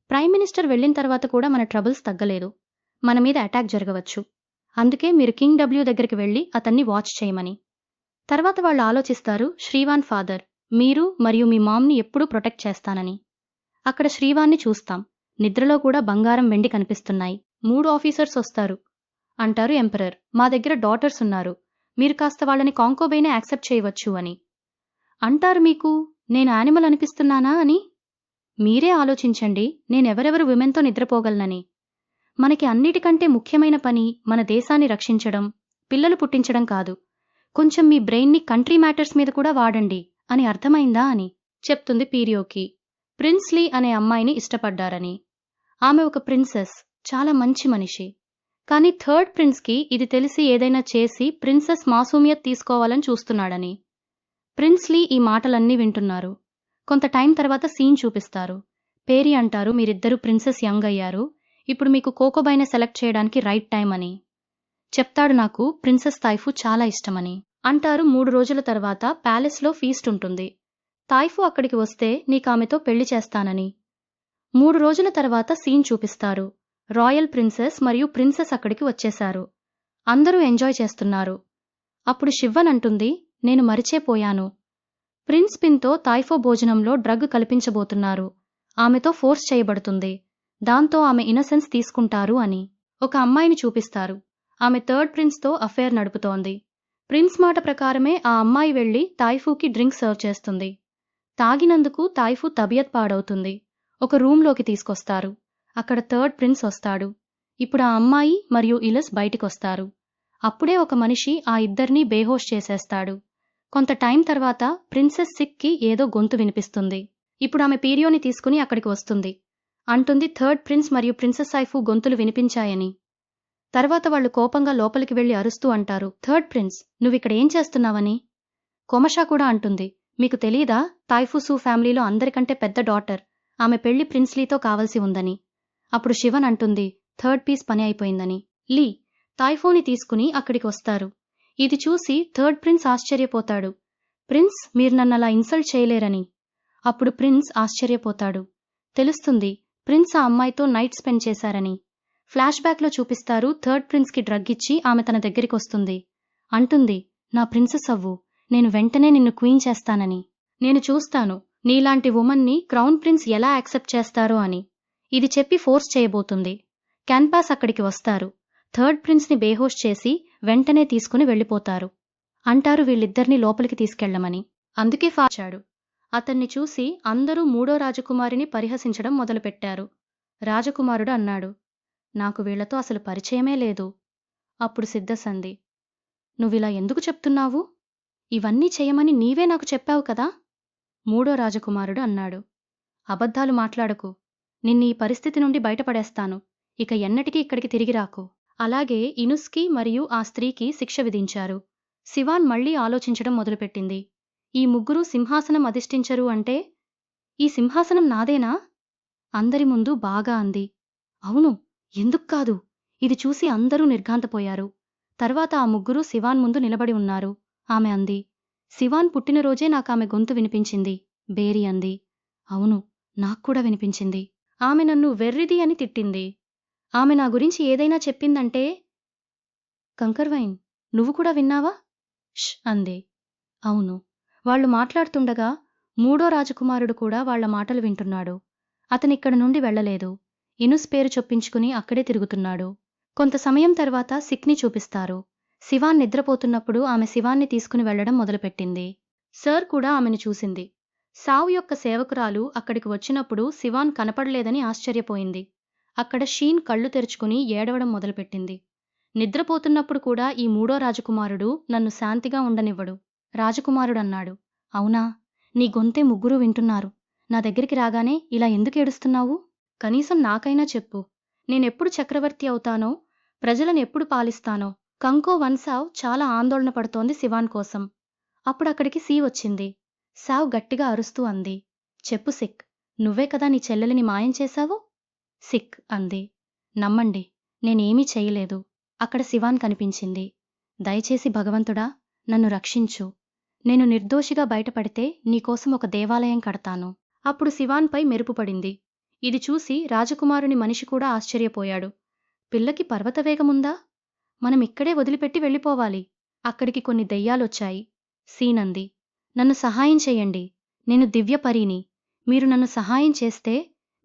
ప్రైమ్ మినిస్టర్ వెళ్ళిన తర్వాత కూడా మన ట్రబుల్స్ తగ్గలేదు. మన మీద అటాక్ జరగవచ్చు. అందుకే మీరు కింగ్ డబ్ల్యూ దగ్గరికి వెళ్ళి అతన్ని వాచ్ చేయమని. తర్వాత వాళ్ళు ఆలోచిస్తారు, శ్రీవాన్ ఫాదర్, మీరు మరియు మీ మామ్ని ఎప్పుడూ ప్రొటెక్ట్ చేస్తానని. అక్కడ శ్రీవాన్ని చూస్తాం. నిద్రలో కూడా బంగారం వెండి కనిపిస్తున్నాయి. 3 ఆఫీసర్స్ వస్తారు. అంటారు ఎంపరర్, మా దగ్గర డాటర్స్ ఉన్నారు. మీరు కాస్త వాళ్ళని కాంకోబైనే యాక్సెప్ట్ చేయవచ్చు అని. అంటారు, మీకు నేను యానిమల్ అనిపిస్తున్నానా అని. మీరే ఆలోచించండి, నేనెవరెవరు విమెన్తో నిద్రపోగలనని. మనకి అన్నిటికంటే ముఖ్యమైన పని మన దేశాన్ని రక్షించడం, పిల్లలు పుట్టించడం కాదు. కొంచెం మీ బ్రెయిన్ని కంట్రీ మ్యాటర్స్ మీద కూడా వాడండి అని అర్థమైందా అని చెప్తుంది పీరియోకి. ప్రిన్స్ లీ అనే అమ్మాయిని ఇష్టపడ్డారని. ఆమె ఒక ప్రిన్సెస్, చాలా మంచి మనిషి. కానీ థర్డ్ ప్రిన్స్కి ఇది తెలిసి ఏదైనా చేసి ప్రిన్సెస్ మాసూమియత్ తీసుకోవాలని చూస్తున్నాడని. ప్రిన్స్ లీ ఈ మాటలన్నీ వింటున్నారు. కొంత టైం తర్వాత సీన్ చూపిస్తారు. పేరీ అంటారు, మీరిద్దరూ ప్రిన్సెస్ యంగ్ అయ్యారు, ఇప్పుడు మీకు కోకోబైనే సెలెక్ట్ చేయడానికి రైట్ టైం అని. చెప్తాడు, నాకు ప్రిన్సెస్ తైఫు చాలా ఇష్టమని. అంటారు, 3 రోజుల తర్వాత ప్యాలెస్లో ఫీస్ట్ ఉంటుంది. తైఫు అక్కడికి వస్తే నీకామెతో పెళ్లి చేస్తానని. 3 రోజుల తర్వాత సీన్ చూపిస్తారు. రాయల్ ప్రిన్సెస్ మరియు ప్రిన్సెస్ అక్కడికి వచ్చేశారు. అందరూ ఎంజాయ్ చేస్తున్నారు. అప్పుడు శివ్వన్ అంటుంది, నేను మరిచేపోయాను. ప్రిన్స్ పిన్తో తైఫో భోజనంలో డ్రగ్ కల్పించబోతున్నారు. ఆమెతో ఫోర్స్ చేయబడుతుంది. దాంతో ఆమె ఇన్నసెన్స్ తీసుకుంటారు అని. ఒక అమ్మాయిని చూపిస్తారు. ఆమె థర్డ్ ప్రిన్స్తో అఫేర్ నడుపుతోంది. ప్రిన్స్ మాట ప్రకారమే ఆ అమ్మాయి వెళ్లి తైఫూకి డ్రింక్ సర్వ్ చేస్తుంది. తాగినందుకు తైఫు తబియత్ పాడవుతుంది. ఒక రూంలోకి తీసుకొస్తారు. అక్కడ థర్డ్ ప్రిన్స్ వస్తాడు. ఇప్పుడు ఆ అమ్మాయి మరియు ఇలస్ బయటికొస్తారు. అప్పుడే ఒక మనిషి ఆ ఇద్దరినీ బేహోష్ చేసేస్తాడు. కొంత టైం తర్వాత ప్రిన్సెస్ సిక్కి ఏదో గొంతు వినిపిస్తుంది. ఇప్పుడు ఆమె పీరియోని తీసుకుని అక్కడికి వస్తుంది. అంటుంది, థర్డ్ ప్రిన్స్ మరియు ప్రిన్సెస్ సైఫు గొంతులు వినిపించాయని. తర్వాత వాళ్ళు కోపంగా లోపలికి వెళ్లి అరుస్తూ అంటారు, థర్డ్ ప్రిన్స్, నువ్విక్కడ ఏం చేస్తున్నావని. కొమషా కూడా అంటుంది, మీకు తెలీదా, తైఫుసు ఫ్యామిలీలో అందరికంటే పెద్ద డాటర్, ఆమె పెళ్లి ప్రిన్స్లీతో కావలసి ఉందని. అప్పుడు శివన్ అంటుంది, థర్డ్ పీస్ పని అయిపోయిందని. లీ తైఫోని తీసుకుని అక్కడికి వస్తారు. ఇది చూసి థర్డ్ ప్రిన్స్ ఆశ్చర్యపోతాడు. ప్రిన్స్, మీరు నన్నలా ఇన్సల్ట్ చేయలేరని. అప్పుడు ప్రిన్స్ ఆశ్చర్యపోతాడు. తెలుస్తుంది, ప్రిన్స్ ఆ అమ్మాయితో నైట్ స్పెండ్ చేశారని. ఫ్లాష్ బ్యాక్లో చూపిస్తారు, థర్డ్ ప్రిన్స్కి డ్రగ్ ఇచ్చి ఆమె తన దగ్గరికొస్తుంది. అంటుంది, నా ప్రిన్సెస్ అవ్వు, నేను వెంటనే నిన్ను క్వీన్ చేస్తానని. నేను చూస్తాను నీలాంటి ఉమన్ని క్రౌన్ ప్రిన్స్ ఎలా యాక్సెప్ట్ చేస్తారో అని. ఇది చెప్పి ఫోర్స్ చేయబోతుంది. క్యాన్పాస్ అక్కడికి వస్తారు. థర్డ్ ప్రిన్స్ని బేహోష్ చేసి వెంటనే తీసుకుని వెళ్ళిపోతారు. అంటారు, వీళ్ళిద్దరినీ లోపలికి తీసుకెళ్లమని. అందుకే ఫాచాడు. అతన్ని చూసి అందరూ 3వ రాజకుమారిని పరిహసించడం మొదలుపెట్టారు. రాజకుమారుడు అన్నాడు, నాకు వీళ్లతో అసలు పరిచయమే లేదు. అప్పుడు సిద్ధసంధి, నువ్విలా ఎందుకు చెప్తున్నావు? ఇవన్నీ చేయమని నీవే నాకు చెప్పావు కదా. 3వ రాజకుమారుడు అన్నాడు, అబద్ధాలు మాట్లాడకు. నిన్నీ ఈ పరిస్థితి నుండి బయటపడేస్తాను. ఇక ఎన్నటికీ ఇక్కడికి తిరిగి రాకు. అలాగే ఇనుస్కి మరియు ఆ స్త్రీకి శిక్ష విధించారు. సివాన్ మళ్లీ ఆలోచించడం మొదలుపెట్టింది. ఈ ముగ్గురు సింహాసనం అధిష్ఠించరు అంటే ఈ సింహాసనం నాదేనా? అందరి ముందు బాగా అంది. అవును, ఎందుక్కాదు. ఇది చూసి అందరూ నిర్ఘాంతపోయారు. తర్వాత ఆ ముగ్గురు సివాన్ ముందు నిలబడి ఉన్నారు. ఆమె అంది, సివాన్ పుట్టినరోజే నాకామె గొంతు వినిపించింది. బేరీ అంది, అవును, నాక్కూడా వినిపించింది. ఆమె నన్ను వెర్రిది అని తిట్టింది. ఆమె నా గురించి ఏదైనా చెప్పిందంటే. కంకర్వైన్, నువ్వు కూడా విన్నావా? ష్ అంది. అవును. వాళ్ళు మాట్లాడుతుండగా 3వ రాజకుమారుడు కూడా వాళ్ల మాటలు వింటున్నాడు. అతనిక్కడ నుండి వెళ్లలేదు. ఇనుస్ పేరు చొప్పించుకుని అక్కడే తిరుగుతున్నాడు. కొంత సమయం తర్వాత సిక్ని చూపిస్తారు. సివాన్ నిద్రపోతున్నప్పుడు ఆమె సివాన్ని తీసుకుని వెళ్లడం మొదలుపెట్టింది. సర్ కూడా ఆమెను చూసింది. సావ్ యొక్క సేవకురాలు అక్కడికి వచ్చినప్పుడు సివాన్ కనపడలేదని ఆశ్చర్యపోయింది. అక్కడ షీన్ కళ్ళు తెరుచుకుని ఏడవడం మొదలుపెట్టింది. నిద్రపోతున్నప్పుడు కూడా ఈ 3వ రాజకుమారుడు నన్ను శాంతిగా ఉండనివ్వడు. రాజకుమారుడన్నాడు, అవునా, నీ గొంతే ముగ్గురూ వింటున్నారు. నా దగ్గరికి రాగానే ఇలా ఎందుకు ఏడుస్తున్నావు? కనీసం నాకైనా చెప్పు. నేనెప్పుడు చక్రవర్తి అవుతానో, ప్రజలను ఎప్పుడు పాలిస్తానో. కంకో వన్సావ్ చాలా ఆందోళన పడుతోంది సివాన్ కోసం. అప్పుడక్కడికి సీ వచ్చింది. సావ్ గట్టిగా అరుస్తూ అంది, చెప్పు సిక్, నువ్వే కదా నీ చెల్లెలిని మాయం చేశావు? సిక్ అంది, నమ్మండి, నేనేమీ చేయలేదు. అక్కడ సివాన్ కనిపించింది. దయచేసి భగవంతుడా, నన్ను రక్షించు. నేను నిర్దోషిగా బయటపడితే నీకోసం ఒక దేవాలయం కడతాను. అప్పుడు సివాన్పై మెరుపు పడింది. ఇది చూసి రాజకుమారుని మనిషి కూడా ఆశ్చర్యపోయాడు. పిల్లకి పర్వతవేగముందా? మనం ఇక్కడే వదిలిపెట్టి వెళ్ళిపోవాలి. అక్కడికి కొన్ని దెయ్యాలొచ్చాయి. సీనంది. నన్ను సహాయం చెయ్యండి. నేను దివ్యపరీని. మీరు నన్ను సహాయం చేస్తే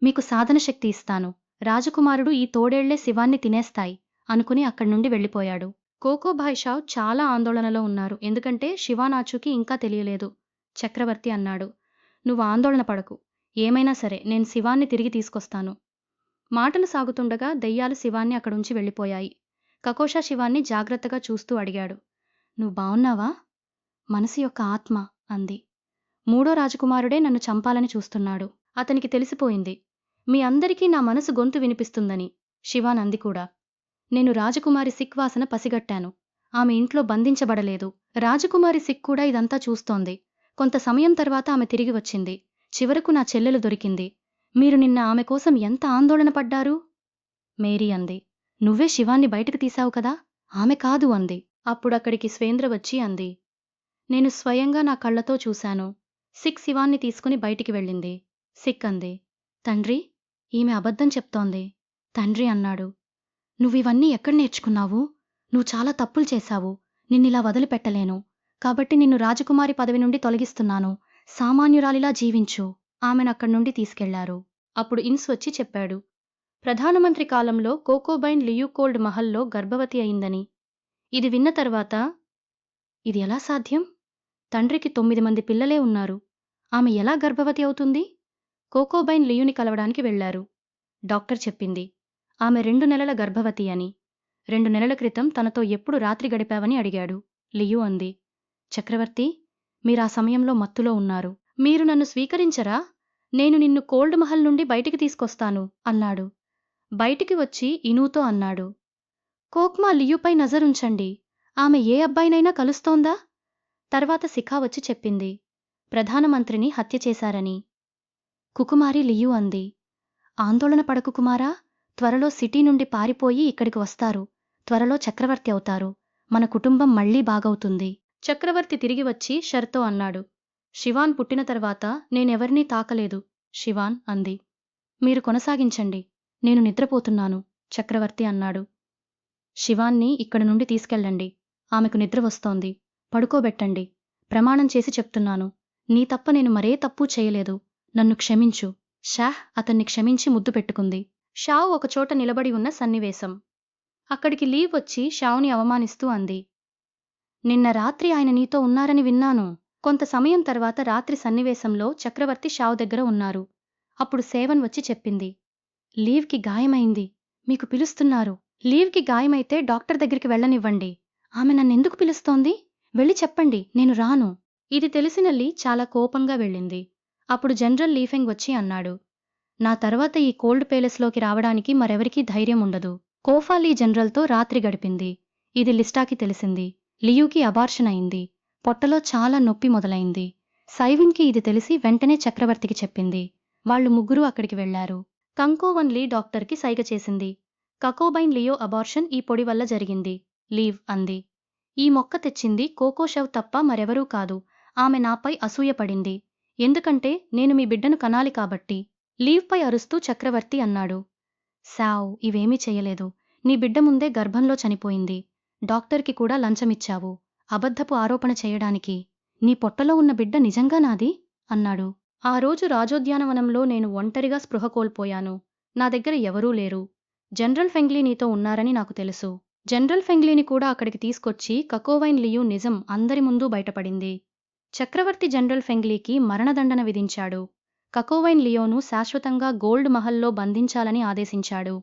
మీకు సాధన శక్తి ఇస్తాను. రాజకుమారుడు ఈ తోడేళ్లే శివాన్ని తినేస్తాయి అనుకుని అక్కడ్నుండి వెళ్ళిపోయాడు. కోకోభాయ్ షావ్ చాలా ఆందోళనలో ఉన్నారు. ఎందుకంటే శివానాచుకి ఇంకా తెలియలేదు. చక్రవర్తి అన్నాడు, నువ్వు ఆందోళన పడకు. ఏమైనా సరే నేను శివాన్ని తిరిగి తీసుకొస్తాను. మాటలు సాగుతుండగా దెయ్యాలు శివాన్ని అక్కడుంచి వెళ్ళిపోయాయి. కకోషా శివాన్ని జాగ్రత్తగా చూస్తూ అడిగాడు, నువ్వు బావున్నావా? మనసు యొక్క ఆత్మ అంది. మూడో రాజకుమారుడే నన్ను చంపాలని చూస్తున్నాడు. అతనికి తెలిసిపోయింది. మీ అందరికీ నా మనసు గొంతు వినిపిస్తుందని. శివాన్ అంది కూడా. నేను రాజకుమారి సిక్ వాసన పసిగట్టాను. ఆమె ఇంట్లో బంధించబడలేదు. రాజకుమారి సిక్ కూడా ఇదంతా చూస్తోంది. కొంత సమయం తర్వాత ఆమె తిరిగి వచ్చింది. చివరకు నా చెల్లెలు దొరికింది. మీరు నిన్న ఆమె కోసం ఎంత ఆందోళన పడ్డారు? మేరీ అంది. నువ్వే శివాన్ని బయటకు తీశావు కదా? ఆమె కాదు అంది. అప్పుడక్కడికి స్వేంద్ర వచ్చి అంది, నేను స్వయంగా నా కళ్లతో చూశాను. సిక్ శివాన్ని తీసుకుని బయటికి వెళ్ళింది. సిక్ అంది, తండ్రి, ఈమె అబద్ధం చెప్తోంది. తండ్రి అన్నాడు, నువ్వివన్నీ ఎక్కడ నేర్చుకున్నావు? నువ్వు చాలా తప్పులు చేశావు. నిన్నిలా వదిలిపెట్టలేను. కాబట్టి నిన్ను రాజకుమారి పదవి నుండి తొలగిస్తున్నాను. సామాన్యురాలిలా జీవించు. ఆమెనక్కడ్నుండి తీసుకెళ్లారు. అప్పుడు ఇన్స్ వచ్చి చెప్పాడు, ప్రధానమంత్రి కాలంలో కోకోబైన్ లియూకోల్డ్ మహల్లో గర్భవతి అయిందని. ఇది విన్న తర్వాత, ఇది ఎలా సాధ్యం? తండ్రికి 9 మంది పిల్లలే ఉన్నారు. ఆమె ఎలా గర్భవతి అవుతుంది? కోకోబైన్ లియుని కలవడానికి వెళ్లారు. డాక్టర్ చెప్పింది, ఆమె 2 నెలల గర్భవతి అని. 2 నెలల క్రితం తనతో ఎప్పుడు రాత్రి గడిపావని అడిగాడు. లియు అంది, చక్రవర్తి, మీరా సమయంలో మత్తులో ఉన్నారు. మీరు నన్ను స్వీకరించరా? నేను నిన్ను కోల్డ్ మహల్ నుండి బయటికి తీసుకొస్తాను అన్నాడు. బయటికి వచ్చి ఇనూతో అన్నాడు, కోక్మా లియుపై నజరుంచండి. ఆమె ఏ అబ్బాయినైనా కలుస్తోందా? తర్వాత శిఖా వచ్చి చెప్పింది, ప్రధానమంత్రిని హత్య చేశారని. కుకుమారి లియు అంది, ఆందోళన పడకు కుమారా. త్వరలో సిటీ నుండి పారిపోయి ఇక్కడికి వస్తారు. త్వరలో చక్రవర్తి అవుతారు. మన కుటుంబం మళ్లీ బాగవుతుంది. చక్రవర్తి తిరిగి వచ్చి షర్తో అన్నాడు, శివాన్ పుట్టిన తర్వాత నేనెవర్నీ తాకలేదు. శివాన్ అంది, మీరు కొనసాగించండి. నేను నిద్రపోతున్నాను. చక్రవర్తి అన్నాడు, శివాన్ని ఇక్కడి నుండి తీసుకెళ్ళండి. ఆమెకు నిద్ర వస్తోంది. పడుకోబెట్టండి. ప్రమాణం చేసి చెప్తున్నాను. నీ తప్ప నేను మరే తప్పూ చేయలేదు. నన్ను క్షమించు. షాహ్ అతన్ని క్షమించి ముద్దు పెట్టుకుంది. షావ్ ఒకచోట నిలబడి ఉన్న సన్నివేశం. అక్కడికి లీవ్ వచ్చి షావుని అవమానిస్తూ అంది, నిన్న రాత్రి ఆయన నీతో ఉన్నారని విన్నాను. కొంత సమయం తర్వాత రాత్రి సన్నివేశంలో చక్రవర్తి షావ్ దగ్గర ఉన్నారు. అప్పుడు సేవన్ వచ్చి చెప్పింది, లీవ్కి గాయమైంది. మీకు పిలుస్తున్నారు. లీవ్కి గాయమైతే డాక్టర్ దగ్గరికి వెళ్ళనివ్వండి. ఆమె నన్నెందుకు పిలుస్తోంది? వెళ్ళి చెప్పండి, నేను రాను. ఇది తెలిసిన లీ చాలా కోపంగా వెళ్ళింది. అప్పుడు జనరల్ లీఫెంగ్ వచ్చి అన్నాడు, నా తర్వాత ఈ కోల్డ్ పేలెస్లోకి రావడానికి మరెవరికీ ధైర్యం ఉండదు. కోఫా లీ జనరల్తో రాత్రి గడిపింది. ఇది లిస్టాకి తెలిసింది. లియూకి అబార్షన్ అయింది. పొట్టలో చాలా నొప్పి మొదలైంది. సైవిన్కి ఇది తెలిసి వెంటనే చక్రవర్తికి చెప్పింది. వాళ్ళు ముగ్గురూ అక్కడికి వెళ్లారు. కంకోవన్ లీ డాక్టర్కి సైగ చేసింది. కకోబైన్ లియో అబార్షన్ ఈ పొడి వల్ల జరిగింది. లీవ్ అంది, ఈ మొక్క తెచ్చింది కోకోషవ్ తప్ప మరెవరూ కాదు. ఆమె నాపై అసూయపడింది. ఎందుకంటే నేను మీ బిడ్డను కనాలి కాబట్టి. లీవ్పై అరుస్తూ చక్రవర్తి అన్నాడు, సావ్, ఇవేమీ చెయ్యలేదు. నీ బిడ్డ ముందే గర్భంలో చనిపోయింది. డాక్టర్కి కూడా లంచమిచ్చావు. అబద్ధపు ఆరోపణ చేయడానికి. నీ పొట్టలో ఉన్న బిడ్డ నిజంగా నాది? అన్నాడు. ఆ రోజు రాజోద్యానవనంలో నేను ఒంటరిగా స్పృహ కోల్పోయాను. నా దగ్గర ఎవరూ లేరు. జనరల్ ఫెంగ్లీ నీతో ఉన్నారని నాకు తెలుసు. జనరల్ ఫెంగ్లీని కూడా అక్కడికి తీసుకొచ్చి కకోవైన్ లియు నిజం అందరి ముందు బయటపడింది. చక్రవర్తి జనరల్ ఫెంగ్లీకి మరణదండన విధించాడు. కకోవైన్ లియోను శాశ్వతంగా గోల్డ్ మహల్లో బంధించాలని ఆదేశించాడు.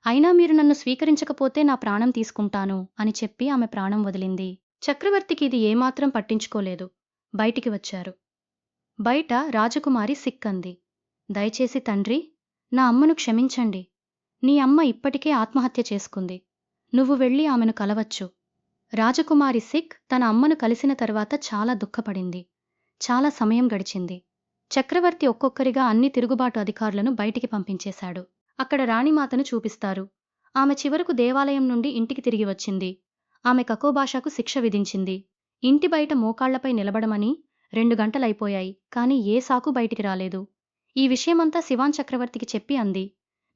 అయినా మీరు నన్ను స్వీకరించకపోతే నా ప్రాణం తీసుకుంటాను అని చెప్పి ఆమె ప్రాణం వదిలింది. చక్రవర్తికి ఇది ఏమాత్రం పట్టించుకోలేదు. బయటికి వచ్చారు. బయట రాజకుమారి సిక్కంది, దయచేసి తండ్రి, నా అమ్మను క్షమించండి. నీ అమ్మ ఇప్పటికే ఆత్మహత్య చేసుకుంది. నువ్వు వెళ్ళి ఆమెను కలవచ్చు. రాజకుమారి సిక్ తన అమ్మను కలిసిన తర్వాత చాలా దుఃఖపడింది. చాలా సమయం గడిచింది. చక్రవర్తి ఒక్కొక్కరిగా అన్ని తిరుగుబాటు అధికారులను బయటికి పంపించేశాడు. అక్కడ రాణిమాతను చూపిస్తారు. ఆమె చివరకు దేవాలయం నుండి ఇంటికి తిరిగి వచ్చింది. ఆమె కకోబాషాకు శిక్ష విధించింది. ఇంటి బయట మోకాళ్లపై నిలబడమని. 2 గంటలైపోయాయి, కానీ ఏ సాకు బయటికి రాలేదు. ఈ విషయమంతా శివాన్ చక్రవర్తికి చెప్పి అంది.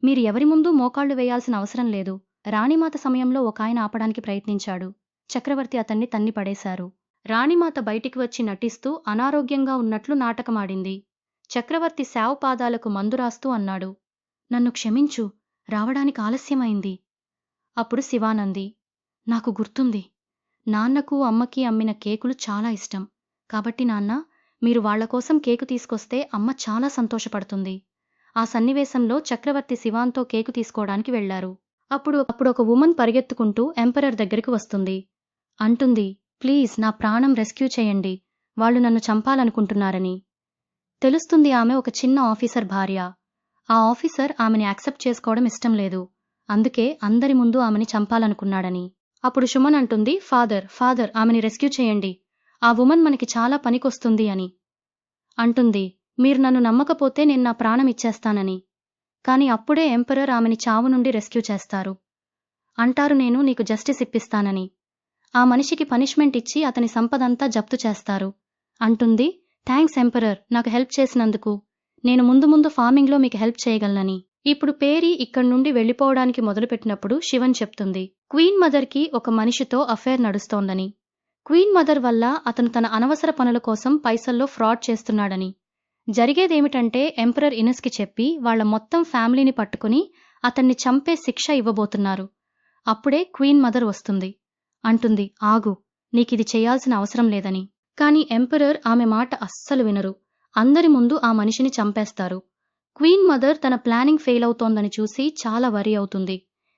మీరు ఎవరి ముందు మోకాళ్లు వేయాల్సిన అవసరం లేదు. రాణిమాత సమయంలో ఒకాయన ఆపడానికి ప్రయత్నించాడు. చక్రవర్తి అతన్ని తన్ని పడేశారు. రాణిమాత బయటికి వచ్చి నటిస్తూ అనారోగ్యంగా ఉన్నట్లు నాటకమాడింది. చక్రవర్తి శావ్ పాదాలకు మందు రాస్తూ అన్నాడు, నన్ను క్షమించు, రావడానికి ఆలస్యమైంది. అప్పుడు శివానంది, నాకు గుర్తుంది. నాన్నకు అమ్మకి అమ్మిన కేకులు చాలా ఇష్టం. కాబట్టి నాన్న, మీరు వాళ్లకోసం కేకు తీసుకొస్తే అమ్మ చాలా సంతోషపడుతుంది. ఆ సన్నివేశంలో చక్రవర్తి శివాన్తో కేకు తీసుకోవడానికి వెళ్లారు. అప్పుడు ఒక వుమన్ పరిగెత్తుకుంటూ ఎంపరర్ దగ్గరికి వస్తుంది. అంటుంది, ప్లీజ్ నా ప్రాణం రెస్క్యూ చేయండి, వాళ్ళు నన్ను చంపాలనుకుంటున్నారని. తెలుస్తుంది ఆమె ఒక చిన్న ఆఫీసర్ భార్య. ఆ ఆఫీసర్ ఆమెని యాక్సెప్ట్ చేసుకోవడం ఇష్టం లేదు. అందుకే అందరి ముందు ఆమెని చంపాలనుకున్నాడని. అప్పుడు సుమన్ అంటుంది, ఫాదర్ ఆమెని రెస్క్యూ చేయండి, ఆ వుమన్ మనకి చాలా పనికొస్తుంది అని. అంటుంది, మీరు నన్ను నమ్మకపోతే నేను నా ప్రాణం ఇచ్చేస్తానని. కాని అప్పుడే ఎంపరర్ ఆమెని చావు నుండి రెస్క్యూ చేస్తారు. అంటారు, నేను నీకు జస్టిస్ ఇప్పిస్తానని. ఆ మనిషికి పనిష్మెంట్ ఇచ్చి అతని సంపదంతా జప్తు చేస్తారు. అంటుంది, థ్యాంక్స్ ఎంపరర్, నాకు హెల్ప్ చేసినందుకు. నేను ముందు ఫార్మింగ్లో మీకు హెల్ప్ చేయగలనని. ఇప్పుడు పేరీ ఇక్కడి నుండి వెళ్లిపోవడానికి మొదలుపెట్టినప్పుడు శివన్ చెప్తుంది, క్వీన్ మదర్కి ఒక మనిషితో అఫైర్ నడుస్తోందని. క్వీన్ మదర్ వల్ల అతను తన అనవసర పనుల కోసం పైసల్లో ఫ్రాడ్ చేస్తున్నాడని. జరిగేదేమిటంటే ఎంపరర్ ఇనస్కి చెప్పి వాళ్ల మొత్తం ఫ్యామిలీని పట్టుకుని అతన్ని చంపే శిక్ష ఇవ్వబోతున్నారు. అప్పుడే క్వీన్ మదర్ వస్తుంది. అంటుంది, ఆగు, నీకిది చేయాల్సిన అవసరం లేదని. కాని ఎంపరర్ ఆమె మాట అస్సలు వినరు. అందరి ముందు ఆ మనిషిని చంపేస్తారు. క్వీన్ మదర్ తన ప్లానింగ్ ఫెయిల్ అవుతోందని చూసి చాలా వరీ అవుతుంది.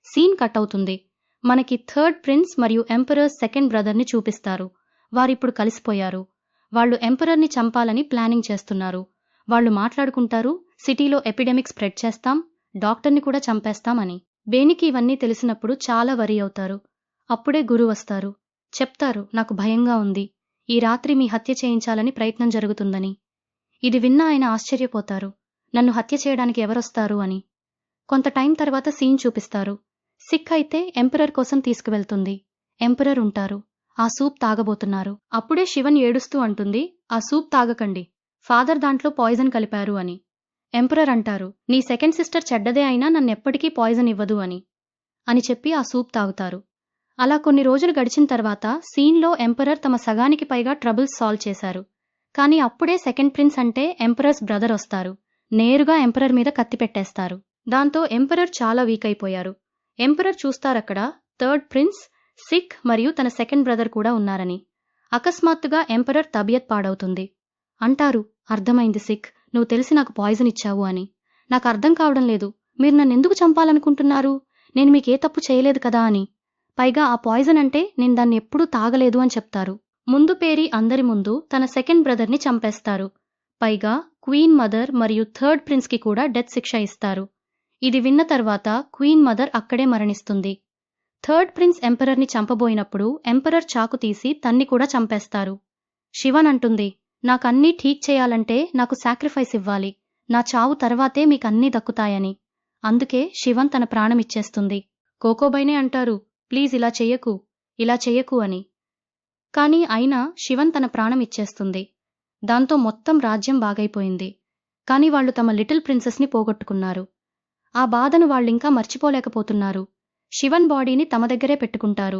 సీన్ కట్ అవుతుంది. మనకి థర్డ్ ప్రిన్స్ మరియు ఎంపరర్ సెకండ్ బ్రదర్ని చూపిస్తారు. వారిప్పుడు కలిసిపోయారు. వాళ్ళు ఎంపరర్ని చంపాలని ప్లానింగ్ చేస్తున్నారు. వాళ్ళు మాట్లాడుకుంటారు, సిటీలో ఎపిడెమిక్ స్ప్రెడ్ చేస్తాం, డాక్టర్ని కూడా చంపేస్తాం అని. బేనికి ఇవన్నీ తెలిసినప్పుడు చాలా వరీ అవుతారు. అప్పుడే గురు వస్తారు. చెప్తారు, నాకు భయంగా ఉంది, ఈ రాత్రి మీ హత్య చేయించాలని ప్రయత్నం జరుగుతుందని. ఇది విన్న ఆయన ఆశ్చర్యపోతారు, నన్ను హత్య చేయడానికి ఎవరొస్తారు అని. కొంత టైం తర్వాత సీన్ చూపిస్తారు. సిక్ అయితే ఎంపరర్ కోసం తీసుకువెళ్తుంది. ఎంపరర్ ఉంటారు. ఆ సూప్ తాగబోతున్నారు. అప్పుడే శివన్ ఏడుస్తూ అంటుంది, ఆ సూప్ తాగకండి, ఫాదర్ దాంట్లో పాయిజన్ కలిపారు అని. ఎంపరర్ అంటారు, నీ సెకండ్ సిస్టర్ చెడ్డదే అయినా నన్నెప్పటికీ పాయిజన్ ఇవ్వదు అని చెప్పి ఆ సూప్ తాగుతారు. అలా కొన్ని రోజులు గడిచిన తర్వాత సీన్లో ఎంపరర్ తమ సగానికి పైగా ట్రబుల్స్ సాల్వ్ చేశారు. కానీ అప్పుడే సెకండ్ ప్రిన్స్ అంటే ఎంపరర్స్ బ్రదర్ వస్తారు. నేరుగా ఎంపరర్ మీద కత్తి పెట్టేస్తారు. దాంతో ఎంపరర్ చాలా వీక్ అయిపోయారు. ఎంపరర్ చూస్తారక్కడ థర్డ్ ప్రిన్స్, సిక్ మరియు తన సెకండ్ బ్రదర్ కూడా ఉన్నారని. అకస్మాత్తుగా ఎంపరర్ తబియత్ పాడవుతుంది. అంటారు, అర్థమైంది సిక్, నువ్వు తెలిసి నాకు పాయిజన్ ఇచ్చావు అని. నాకు అర్థం కావడం లేదు, మీరు నన్నెందుకు చంపాలనుకుంటున్నారు? నేను మీకే తప్పు చేయలేదు కదా అని. పైగా ఆ పాయిజన్ అంటే నేను దాన్ని ఎప్పుడూ తాగలేదు అని చెప్తారు. ముందు పేరీ అందరి ముందు తన సెకండ్ బ్రదర్ని చంపేస్తారు. పైగా క్వీన్ మదర్ మరియు థర్డ్ ప్రిన్స్కి కూడా డెత్ శిక్ష ఇస్తారు. ఇది విన్న తర్వాత క్వీన్ మదర్ అక్కడే మరణిస్తుంది. థర్డ్ ప్రిన్స్ ఎంపరర్ని చంపబోయినప్పుడు ఎంపరర్ చాకు తీసి తన్ని కూడా చంపేస్తారు. శివన్ అంటుంది, నాకన్నీ ఠీక్ చేయాలంటే నాకు సాక్రిఫైస్ ఇవ్వాలి, నా చావు తర్వాతే మీకన్నీ దక్కుతాయని. అందుకే శివన్ తన ప్రాణమిచ్చేస్తుంది. కోకోబైనే అంటారు, ప్లీజ్ ఇలా చెయ్యకు అని. కాని అయినా శివన్ తన ప్రాణం ఇచ్చేస్తుంది. దాంతో మొత్తం రాజ్యం బాగైపోయింది. కాని వాళ్లు తమ లిటిల్ ప్రిన్సెస్ని పోగొట్టుకున్నారు. ఆ బాధను వాళ్ళింకా మర్చిపోలేకపోతున్నారు. శివన్ బాడీని తమ దగ్గరే పెట్టుకుంటారు.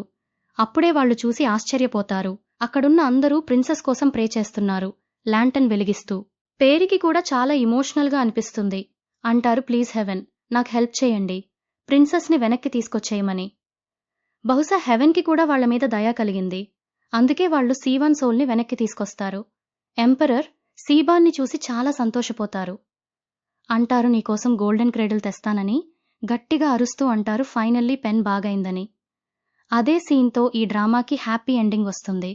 అప్పుడే వాళ్లు చూసి ఆశ్చర్యపోతారు. అక్కడున్న అందరూ ప్రిన్సెస్ కోసం ప్రే చేస్తున్నారు, ల్యాంటన్ వెలిగిస్తూ. పేరీకి కూడా చాలా ఇమోషనల్గా అనిపిస్తుంది. అంటారు, ప్లీజ్ హెవెన్, నాకు హెల్ప్ చేయండి, ప్రిన్సెస్ని వెనక్కి తీసుకొచ్చేయమని. బహుశా హెవెన్కి కూడా వాళ్ల మీద దయ కలిగింది. అందుకే వాళ్లు సీవాన్ సోల్ని వెనక్కి తీసుకొస్తారు. ఎంపరర్ సీబాన్ని చూసి చాలా సంతోషపోతారు. అంటారు, నీకోసం గోల్డెన్ క్రేడిల్ తెస్తానని. గట్టిగా అరుస్తూ అంటారు, ఫైనల్లీ పెన్ బాగైందని. అదే సీన్తో ఈ డ్రామాకి హ్యాపీ ఎండింగ్ వస్తుంది.